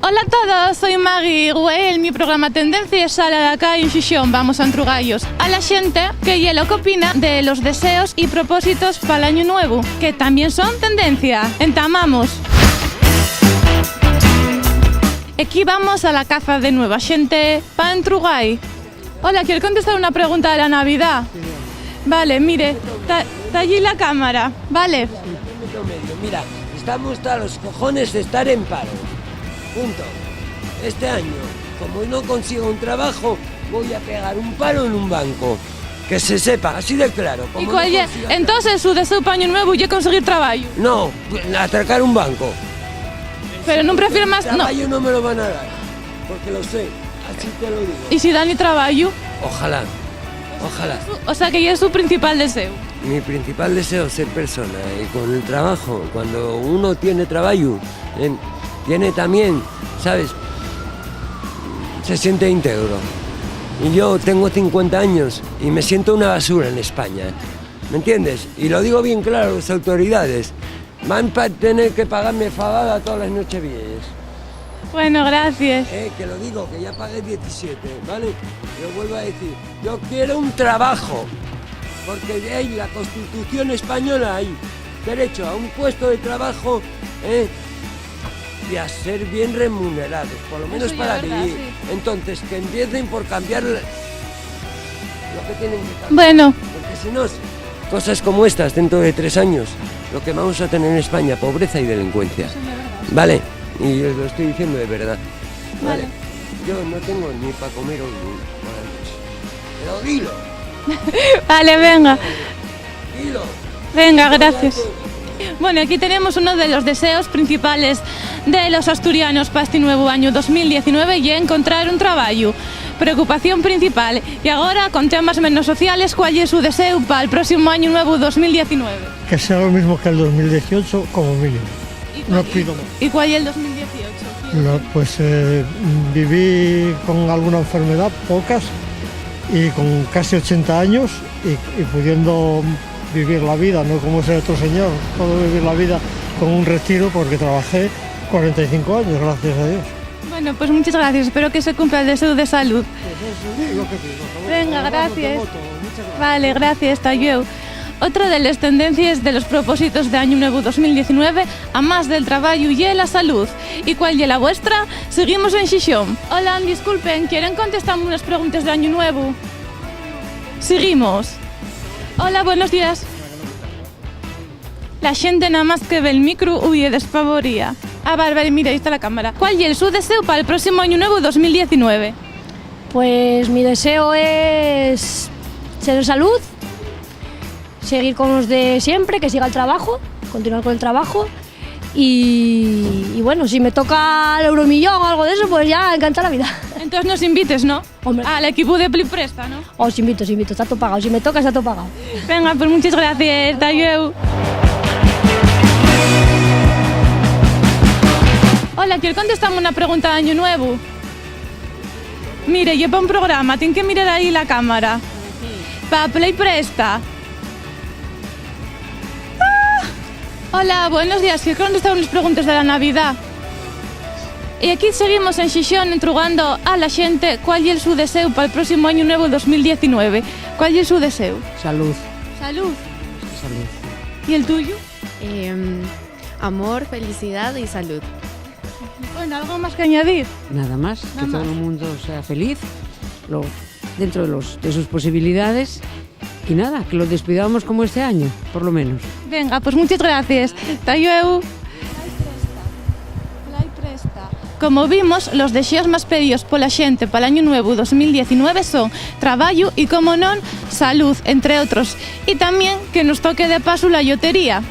Hola a todos, soy Maggie Güell, mi programa Tendencias sale de acá en Xixón, vamos a Entrugallos. A la xente que é lo que opina de los deseos y propósitos para el año nuevo, que también son tendencia. Entamamos. Aquí vamos a la caza de nueva xente para Entrugay. Hola, ¿quiere contestar una pregunta de la Navidad? Vale, mire, está allí la cámara, vale. Mira, estamos a los cojones de estar en paro. Punto. Este año, como no consigo un trabajo, voy a pegar un paro en un banco. Que se sepa, así de claro. ¿Y cuál es? Entonces su deseo para año nuevo es conseguir trabajo. No, atracar un banco. Pero no prefiere más... Trabajo no me lo van a dar, porque lo sé, así te lo digo. ¿Y si dan y trabajo? Ojalá, ojalá. O sea que ya es su principal deseo. Mi principal deseo es ser persona, y con el trabajo, cuando uno tiene trabajo, tiene también, ¿sabes? Se siente íntegro. Y yo tengo 50 años y me siento una basura en España, ¿me entiendes? Y lo digo bien claro a las autoridades. Van a tener que pagarme fabada todas las noches viejas. Bueno, gracias. Que lo digo, que ya pagué 17, ¿vale? Lo vuelvo a decir, yo quiero un trabajo, porque hay la Constitución española, hay derecho a un puesto de trabajo, y a ser bien remunerados, por lo menos para vivir. Sí. Entonces, que empiecen por cambiar lo que tienen que cambiar. Bueno. Porque si no, cosas como estas, dentro de 3 años, lo que vamos a tener en España, pobreza y delincuencia. ¿Vale? Y lo estoy diciendo de verdad. ¿Vale? Yo no tengo ni para comer hoy ni para noche. Pero dilo. Vale, venga. Dilo. Venga, gracias. Bueno, aquí tenemos uno de los deseos principales de los asturianos para este nuevo año 2019 y encontrar un trabajo. Preocupación principal. Y ahora, con temas menos sociales, ¿cuál es su deseo para el próximo año nuevo 2019? Que sea lo mismo que el 2018 como mínimo. No pido más. ¿Y cuál es el 2018? No, pues viví con alguna enfermedad, pocas, y con casi 80 años y pudiendo vivir la vida, no como ese otro señor, puedo vivir la vida con un retiro porque trabajé 45 años, gracias a Dios. Bueno, pues muchas gracias, espero que se cumpla el deseo de salud. Pues eso es lo que pido. Venga, gracias. Vale, gracias, Tayeu. Otra de las tendencias de los propósitos de Año Nuevo 2019, a más del trabajo y la salud. ¿Y cuál es la vuestra? Seguimos en Xixón. Hola, disculpen, ¿quieren contestarme unas preguntas de Año Nuevo? Seguimos. Hola, buenos días. La gente nada más que ve el micro huye despavoría. Ah, vale, mira, ahí está la cámara. ¿Cuál es su deseo para el próximo Año Nuevo 2019? Pues mi deseo es ser salud, seguir con los de siempre, que siga el trabajo, continuar con el trabajo y bueno, si me toca el euromillón o algo de eso, pues ya encanta la vida. Entonces nos invites, ¿no? Hombre. Al equipo de Plipresta, ¿no? Os invito, está todo pagado, si me toca está todo pagado. Venga, pues muchas gracias, Tayeu. Hola, ¿quiere contestarme una pregunta de Año Nuevo? Mire, yo para un programa, tiene que mirar ahí la cámara. Para Play Presta. Hola, buenos días. ¿Quiere contestar unas preguntas de la Navidad? Y aquí seguimos en Xixón entrugando a la xente cuál es su deseo para el próximo Año Nuevo 2019. ¿Cuál es su deseo? Salud. Salud. Salud. ¿Y el tuyo? Amor, felicidad y salud. Bueno, ¿algo más que añadir? Nada más, que todo el mundo sea feliz, dentro de sus posibilidades. Y nada, que lo despidamos como este año, por lo menos. Venga, pues muchas gracias. Tayeu. Como vimos, los deseos más pedidos por la xente para el Año Nuevo 2019 son trabajo y, como non, salud, entre otros. Y también que nos toque de paso la lotería.